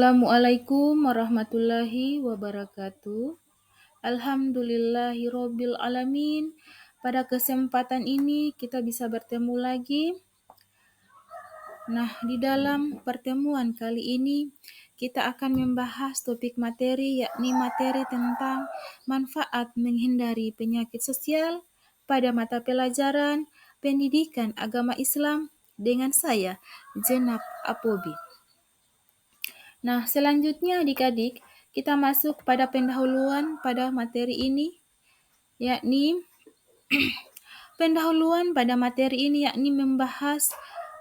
Assalamualaikum warahmatullahi wabarakatuh. Alhamdulillahirobbil alamin. Pada kesempatan ini kita bisa bertemu lagi. Nah, di dalam pertemuan kali ini kita akan membahas topik materi, yakni materi tentang manfaat menghindari penyakit sosial pada mata pelajaran pendidikan agama Islam dengan saya, Jenab Apobi. Nah, selanjutnya adik-adik, kita masuk pada pendahuluan pada materi ini, yakni membahas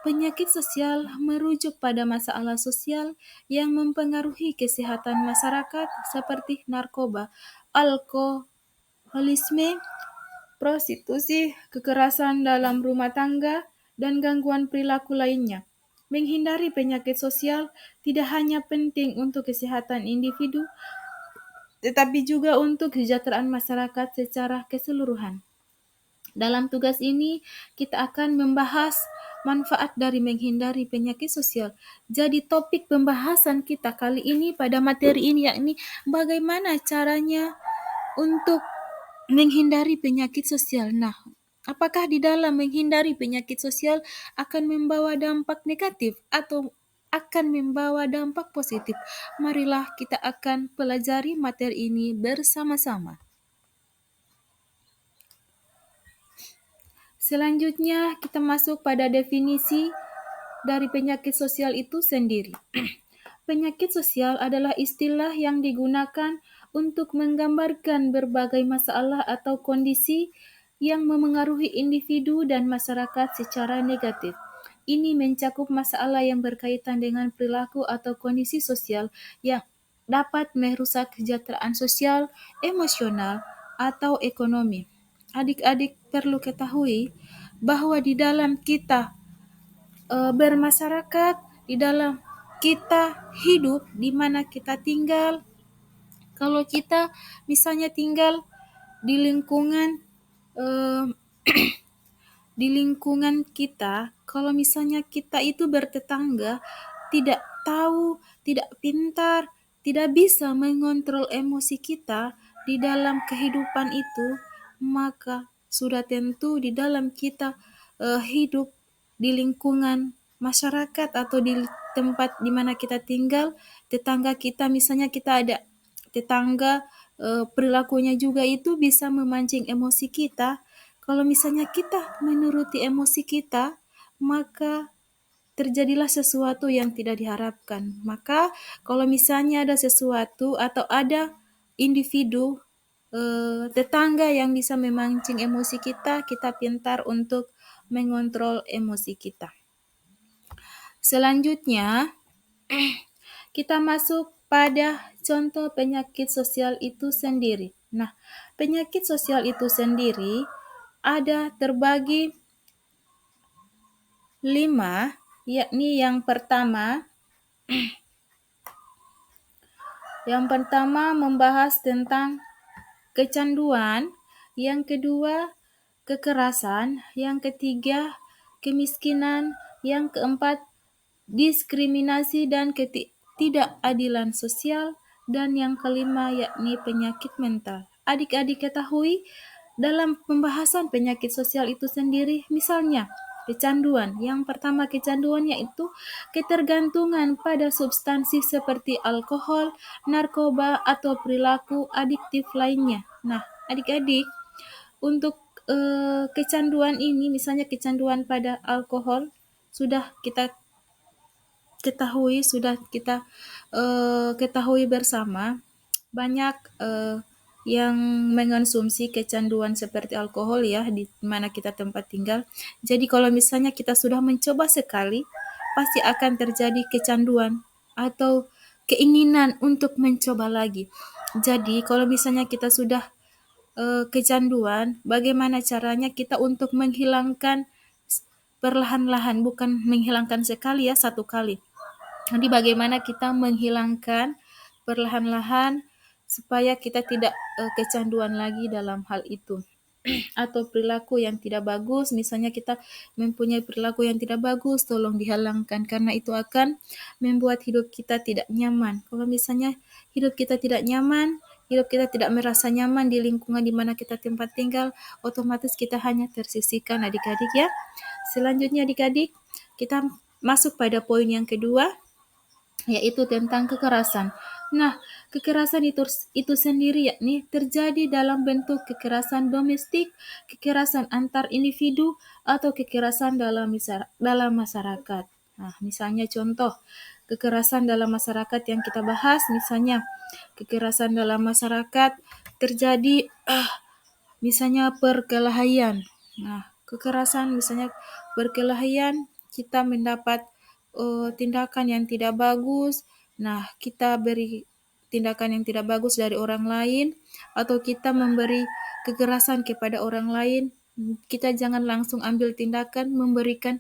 penyakit sosial merujuk pada masalah sosial yang mempengaruhi kesehatan masyarakat seperti narkoba, alkoholisme, prostitusi, kekerasan dalam rumah tangga, dan gangguan perilaku lainnya. Menghindari penyakit sosial tidak hanya penting untuk kesehatan individu, tetapi juga untuk kesejahteraan masyarakat secara keseluruhan. Dalam tugas ini, kita akan membahas manfaat dari menghindari penyakit sosial. Jadi topik pembahasan kita kali ini pada materi ini yakni bagaimana caranya untuk menghindari penyakit sosial. Nah, apakah di dalam menghindari penyakit sosial akan membawa dampak negatif atau akan membawa dampak positif? Marilah kita akan pelajari materi ini bersama-sama. Selanjutnya kita masuk pada definisi dari penyakit sosial itu sendiri. Penyakit sosial adalah istilah yang digunakan untuk menggambarkan berbagai masalah atau kondisi yang memengaruhi individu dan masyarakat secara negatif. Ini mencakup masalah yang berkaitan dengan perilaku atau kondisi sosial yang dapat merusak kesejahteraan sosial, emosional, atau ekonomi. Adik-adik perlu ketahui bahwa di dalam kita bermasyarakat, di dalam kita hidup, di mana kita tinggal, kalau kita misalnya tinggal di lingkungan di lingkungan kita, kalau misalnya kita itu bertetangga, tidak tahu, tidak pintar, tidak bisa mengontrol emosi kita di dalam kehidupan itu, maka sudah tentu di dalam kita hidup di lingkungan masyarakat atau di tempat di mana kita tinggal, tetangga kita misalnya kita ada tetangga perilakunya juga itu bisa memancing emosi kita. Kalau misalnya kita menuruti emosi kita, maka terjadilah sesuatu yang tidak diharapkan. Maka kalau misalnya ada sesuatu atau ada individu tetangga yang bisa memancing emosi kita, kita pintar untuk mengontrol emosi kita. Selanjutnya, kita masuk pada contoh penyakit sosial itu sendiri. Nah, penyakit sosial itu sendiri ada terbagi 5, yakni yang pertama membahas tentang kecanduan, yang kedua kekerasan, yang ketiga kemiskinan, yang keempat diskriminasi dan ketidakadilan sosial, dan yang kelima yakni penyakit mental. Adik-adik ketahui dalam pembahasan penyakit sosial itu sendiri, misalnya kecanduan. Yang pertama kecanduan yaitu ketergantungan pada substansi seperti alkohol, narkoba, atau perilaku adiktif lainnya. Nah, adik-adik, untuk kecanduan ini, misalnya kecanduan pada alkohol, sudah kita ketahui bersama, banyak yang mengonsumsi kecanduan seperti alkohol ya di mana kita tempat tinggal. Jadi kalau misalnya kita sudah mencoba sekali, pasti akan terjadi kecanduan atau keinginan untuk mencoba lagi. Jadi kalau misalnya kita sudah kecanduan, bagaimana caranya kita untuk menghilangkan perlahan-lahan, bukan menghilangkan sekali ya, satu kali. Jadi bagaimana kita menghilangkan perlahan-lahan supaya kita tidak kecanduan lagi dalam hal itu. atau perilaku yang tidak bagus, misalnya kita mempunyai perilaku yang tidak bagus, tolong dihalangkan karena itu akan membuat hidup kita tidak nyaman. Kalau misalnya hidup kita tidak nyaman, hidup kita tidak merasa nyaman di lingkungan di mana kita tempat tinggal, otomatis kita hanya tersisihkan adik-adik ya. Selanjutnya adik-adik, kita masuk pada poin yang kedua, yaitu tentang kekerasan. Nah, kekerasan itu sendiri yakni terjadi dalam bentuk kekerasan domestik, kekerasan antar individu, atau kekerasan dalam masyarakat. Nah, misalnya contoh kekerasan dalam masyarakat yang kita bahas, misalnya kekerasan dalam masyarakat terjadi misalnya perkelahian. Nah, kekerasan misalnya perkelahian, kita mendapat tindakan yang tidak bagus. Nah, kita beri tindakan yang tidak bagus dari orang lain, atau kita memberi kekerasan kepada orang lain. Kita jangan langsung ambil tindakan memberikan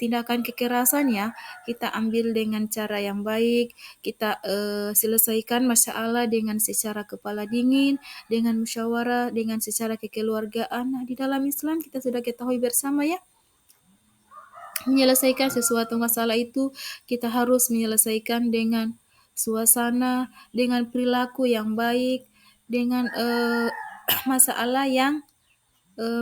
tindakan kekerasan ya. Kita ambil dengan cara yang baik, kita selesaikan masalah dengan secara kepala dingin, dengan musyawarah, dengan secara kekeluargaan. Nah, di dalam Islam kita sudah ketahui bersama ya, menyelesaikan sesuatu masalah itu kita harus menyelesaikan dengan suasana, dengan perilaku yang baik, dengan masalah yang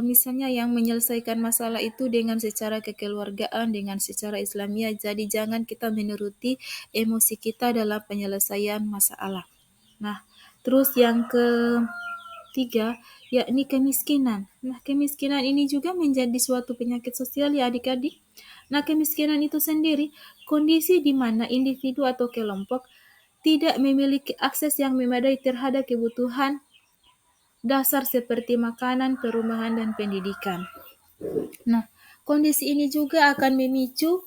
misalnya yang menyelesaikan masalah itu dengan secara kekeluargaan, dengan secara Islamiyah. Jadi jangan kita menuruti emosi kita dalam penyelesaian masalah. Nah, terus yang ketiga, yakni kemiskinan. Nah, kemiskinan ini juga menjadi suatu penyakit sosial ya adik-adik. Nah, kemiskinan itu sendiri kondisi di mana individu atau kelompok tidak memiliki akses yang memadai terhadap kebutuhan dasar seperti makanan, perumahan, dan pendidikan. Nah, kondisi ini juga akan memicu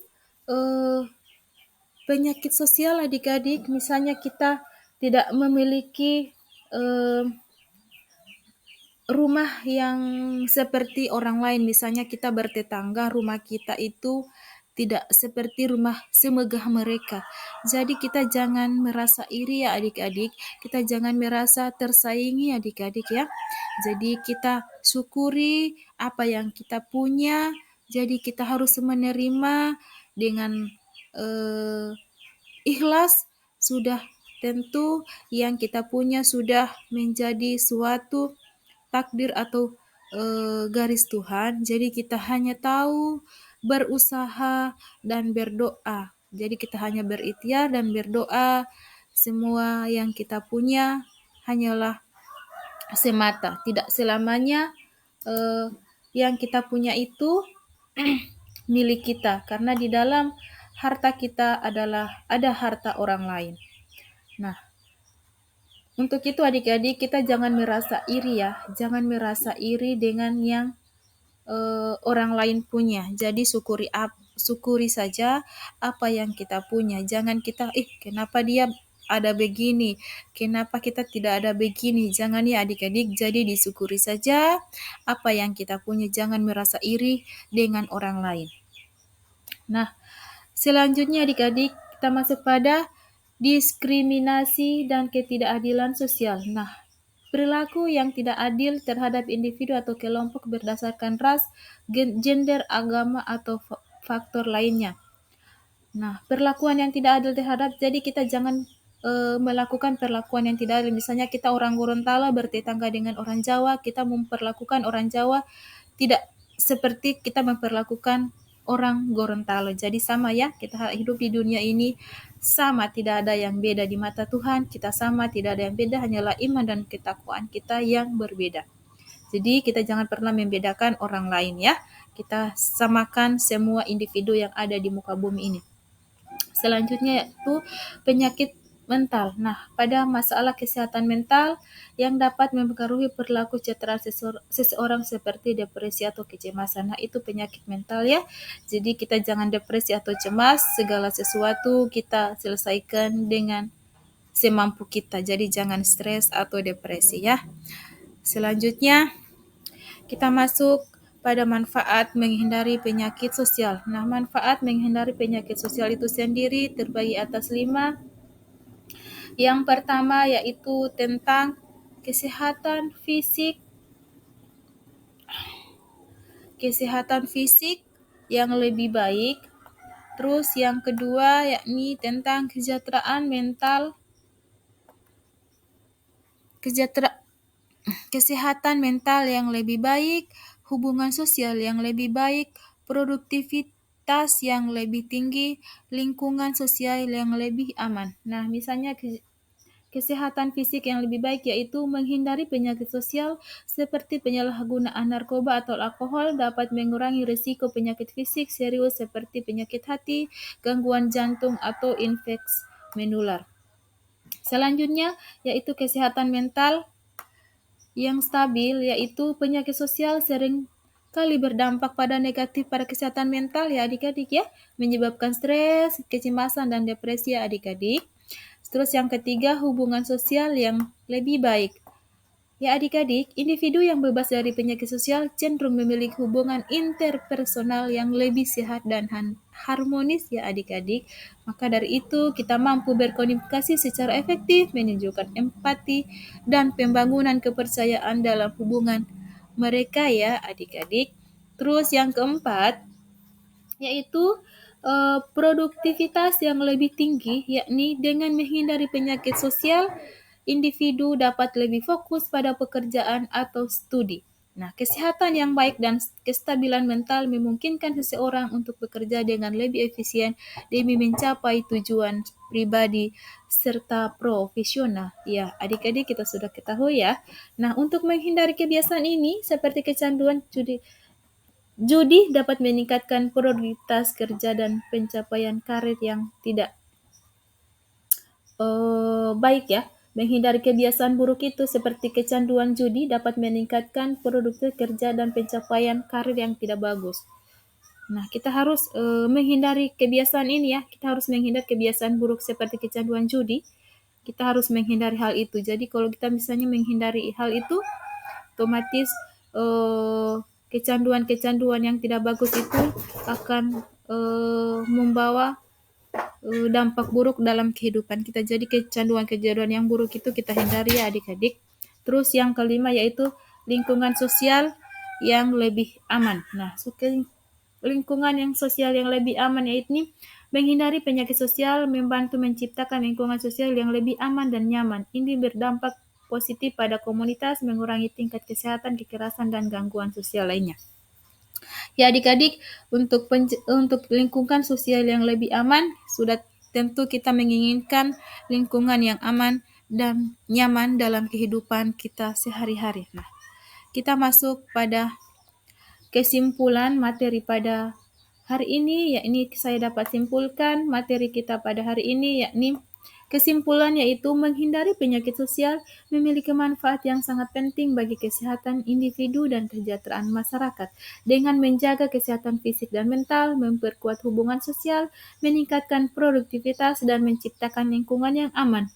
penyakit sosial adik-adik. Misalnya kita tidak memiliki rumah yang seperti orang lain. Misalnya kita bertetangga, rumah kita itu tidak seperti rumah semegah mereka. Jadi kita jangan merasa iri ya adik-adik. Kita jangan merasa tersaingi adik-adik ya. Jadi kita syukuri apa yang kita punya. Jadi kita harus menerima dengan ikhlas. Sudah tentu yang kita punya sudah menjadi suatu takdir atau garis Tuhan. Jadi kita hanya tahu berusaha dan berdoa. Jadi kita hanya berikhtiar dan berdoa. Semua yang kita punya hanyalah semata, tidak selamanya yang kita punya itu milik kita, karena di dalam harta kita ada harta orang lain. Nah, untuk itu adik-adik kita jangan merasa iri ya, jangan merasa iri dengan yang orang lain punya. Jadi syukuri saja apa yang kita punya. Jangan kita kenapa dia ada begini, kenapa kita tidak ada begini. Jangan ya adik-adik, jadi disyukuri saja apa yang kita punya. Jangan merasa iri dengan orang lain. Nah, selanjutnya adik-adik kita masuk pada diskriminasi dan ketidakadilan sosial. Nah, perilaku yang tidak adil terhadap individu atau kelompok berdasarkan ras, gender, agama, atau faktor lainnya. Nah, perlakuan yang tidak adil terhadap, jadi kita jangan melakukan perlakuan yang tidak adil. Misalnya kita orang Gorontalo bertetangga dengan orang Jawa, kita memperlakukan orang Jawa tidak seperti kita memperlakukan orang Gorontalo. Jadi sama ya, kita hidup di dunia ini sama, tidak ada yang beda di mata Tuhan. Kita sama, tidak ada yang beda, hanyalah iman dan ketakwaan kita yang berbeda. Jadi kita jangan pernah membedakan orang lain ya. Kita samakan semua individu yang ada di muka bumi ini. Selanjutnya yaitu penyakit mental. Nah, pada masalah kesehatan mental yang dapat mempengaruhi perilaku citra seseorang seperti depresi atau kecemasan. Nah, itu penyakit mental ya. Jadi kita jangan depresi atau cemas, segala sesuatu kita selesaikan dengan semampu kita. Jadi jangan stres atau depresi ya. Selanjutnya kita masuk pada manfaat menghindari penyakit sosial. Nah, manfaat menghindari penyakit sosial itu sendiri terbagi atas 5. Yang pertama yaitu tentang kesehatan fisik, kesehatan fisik yang lebih baik. Terus yang kedua yakni tentang kesehatan mental yang lebih baik, hubungan sosial yang lebih baik, produktivitas yang lebih tinggi, lingkungan sosial yang lebih aman. Nah, misalnya kesehatan fisik yang lebih baik yaitu menghindari penyakit sosial seperti penyalahgunaan narkoba atau alkohol dapat mengurangi risiko penyakit fisik serius seperti penyakit hati, gangguan jantung, atau infeksi menular. Selanjutnya yaitu kesehatan mental yang stabil, yaitu penyakit sosial sering kali berdampak pada negatif pada kesehatan mental ya adik-adik ya, menyebabkan stres, kecemasan, dan depresi ya adik-adik. Terus yang ketiga, hubungan sosial yang lebih baik. Ya adik-adik, individu yang bebas dari penyakit sosial cenderung memiliki hubungan interpersonal yang lebih sehat dan harmonis ya adik-adik. Maka dari itu kita mampu berkomunikasi secara efektif, menunjukkan empati, dan pembangunan kepercayaan dalam hubungan mereka ya adik-adik. Terus yang keempat, yaitu produktivitas yang lebih tinggi, yakni dengan menghindari penyakit sosial, individu dapat lebih fokus pada pekerjaan atau studi. Nah, kesehatan yang baik dan kestabilan mental memungkinkan seseorang untuk bekerja dengan lebih efisien demi mencapai tujuan pribadi serta profesional. Ya, adik-adik kita sudah ketahui ya. Nah, untuk menghindari kebiasaan ini seperti kecanduan judi dapat meningkatkan produktivitas kerja dan pencapaian karir yang tidak baik ya. Menghindari kebiasaan buruk itu seperti kecanduan judi dapat meningkatkan produktivitas kerja dan pencapaian karir yang tidak bagus. Nah, kita harus menghindari kebiasaan ini ya. Kita harus menghindari kebiasaan buruk seperti kecanduan judi. Kita harus menghindari hal itu. Jadi kalau kita misalnya menghindari hal itu, otomatis kecanduan-kecanduan yang tidak bagus itu akan membawa dampak buruk dalam kehidupan kita. Jadi kecanduan-kecanduan yang buruk itu kita hindari ya adik-adik. Terus yang kelima yaitu lingkungan sosial yang lebih aman. Nah, lingkungan yang sosial yang lebih aman yaitu menghindari penyakit sosial, membantu menciptakan lingkungan sosial yang lebih aman dan nyaman. Ini berdampak positif pada komunitas, mengurangi tingkat kesehatan, kekerasan, dan gangguan sosial lainnya. Ya adik-adik, untuk lingkungan sosial yang lebih aman, sudah tentu kita menginginkan lingkungan yang aman dan nyaman dalam kehidupan kita sehari-hari. Nah, kita masuk pada kesimpulan materi pada hari ini, yakni saya dapat simpulkan materi kita pada hari ini, yakni kesimpulan yaitu menghindari penyakit sosial memiliki manfaat yang sangat penting bagi kesehatan individu dan kesejahteraan masyarakat. Dengan menjaga kesehatan fisik dan mental, memperkuat hubungan sosial, meningkatkan produktivitas, dan menciptakan lingkungan yang aman,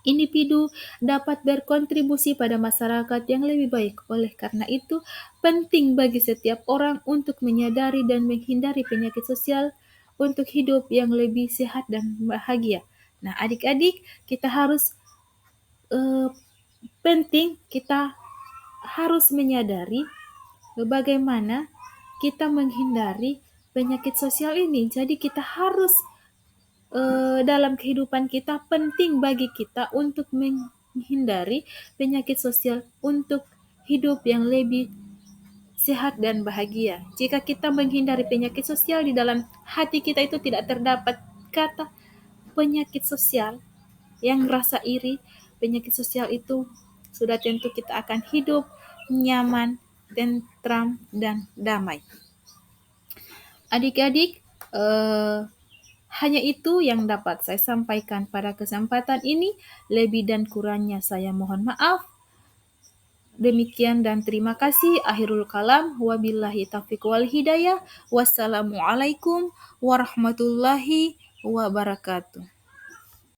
individu dapat berkontribusi pada masyarakat yang lebih baik. Oleh karena itu, penting bagi setiap orang untuk menyadari dan menghindari penyakit sosial untuk hidup yang lebih sehat dan bahagia. Nah, adik-adik, kita harus kita harus menyadari bagaimana kita menghindari penyakit sosial ini. Jadi kita harus dalam kehidupan kita penting bagi kita untuk menghindari penyakit sosial untuk hidup yang lebih sehat dan bahagia. Jika kita menghindari penyakit sosial, di dalam hati kita itu tidak terdapat kata penyakit sosial yang rasa iri, penyakit sosial itu sudah tentu kita akan hidup nyaman, tentram, dan damai. Adik-adik, hanya itu yang dapat saya sampaikan pada kesempatan ini. Lebih dan kurangnya saya mohon maaf. Demikian dan terima kasih. Akhirul kalam. Wabillahi taufiq wal hidayah. Wassalamualaikum warahmatullahi wabarakatuh.